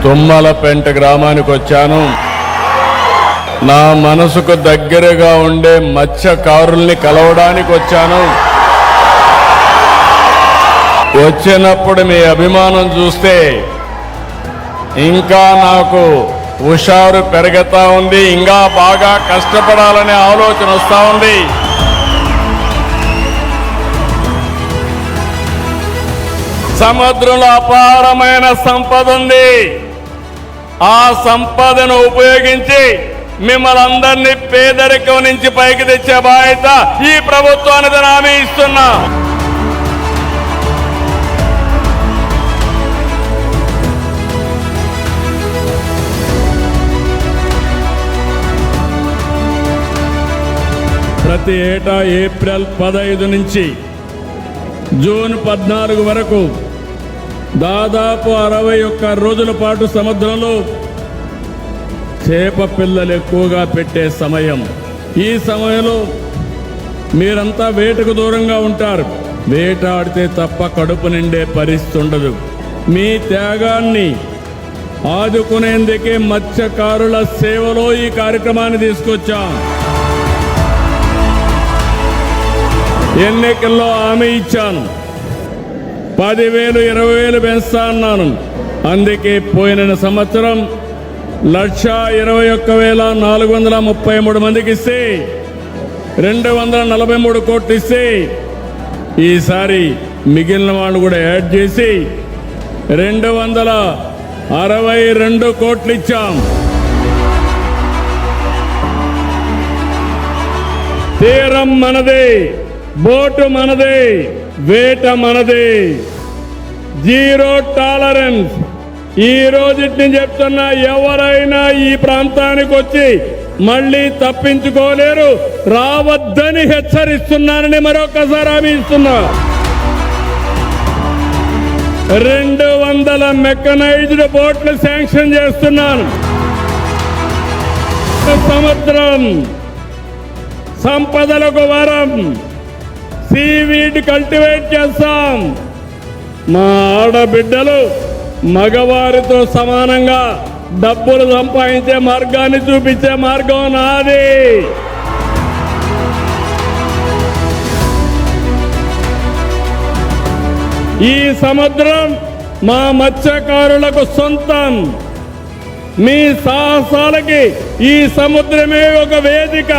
తుమ్మలపెంట గ్రామానికి వచ్చాను. నా మనసుకు దగ్గరగా ఉండే మత్స్యకారుల్ని కలవడానికి వచ్చాను. వచ్చినప్పుడు మీ అభిమానం చూస్తే ఇంకా నాకు హుషారు పెరుగుతా ఉంది. ఇంకా బాగా కష్టపడాలనే ఆలోచన వస్తా ఉంది. సముద్రంలో అపారమైన సంపద ఉంది. ఆ సంపదను ఉపయోగించి మిమ్మల్ని అందరినీ పేదరికం నుంచి పైకి తెచ్చే బాధ్యత ఈ ప్రభుత్వానికి హామీ ఇస్తున్నా. ప్రతి ఏటా ఏప్రిల్ 15 నుంచి జూన్ 14 వరకు దాదాపు 61 రోజుల పాటు సముద్రంలో చేప పిల్లలు ఎక్కువగా పెట్టే సమయం. ఈ సమయంలో మీరంతా వేటకు దూరంగా ఉంటారు. వేటాడితే తప్ప కడుపు నిండే పరిస్థితి ఉండదు. మీ త్యాగాన్ని ఆదుకునేందుకే మత్స్యకారుల సేవలో ఈ కార్యక్రమాన్ని తీసుకొచ్చాం. ఎన్నికల్లో హామీ ఇచ్చాను. 10,000, 20,000 పెంచుతా అన్నాను. అందుకే పోయిన సంవత్సరం 1,21,433 మందికి ఇస్తే 243 కోట్లు ఇస్తే ఈసారి మిగిలిన వాళ్ళు కూడా యాడ్ చేసి 262 కోట్లు ఇచ్చాం. తీరం మనదే, బోటు మనదే, వేట మనదే, జీరో టాలరెన్స్. ఈ రోజుని చెప్తున్నా, ఎవరైనా ఈ ప్రాంతానికి వచ్చి మళ్ళీ తప్పించుకోలేరు. రావద్దని హెచ్చరిస్తున్నానని మరొకసారి హామీ ఇస్తున్నా. 200 మెకనైజ్డ్ బోట్లు శాంక్షన్ చేస్తున్నాను. సముద్రం సంపదలకు వరం. సీవీడ్ కల్టివేట్ చేస్తాం. మా ఆడబిడ్డలు మగవారితో సమానంగా డబ్బులు సంపాదించే మార్గాన్ని చూపించే మార్గం నాది. ఈ సముద్రం మా మత్స్యకారులకు సొంతం. మీ సాహసాలకి ఈ సముద్రమే ఒక వేదిక.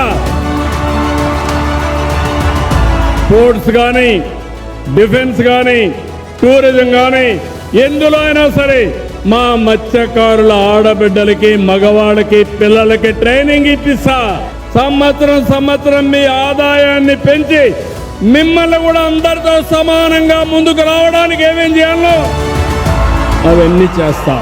స్పోర్ట్స్ కానీ, డిఫెన్స్ కానీ, టూరిజం కానీ, ఎందులో అయినా సరే మా మత్స్యకారుల ఆడబిడ్డలకి, మగవాళ్ళకి, పిల్లలకి ట్రైనింగ్ ఇప్పిస్తా. సంవత్సరం మీ ఆదాయాన్ని పెంచి మిమ్మల్ని కూడా అందరితో సమానంగా ముందుకు రావడానికి ఏమేం చేయాలో అవన్నీ చేస్తా.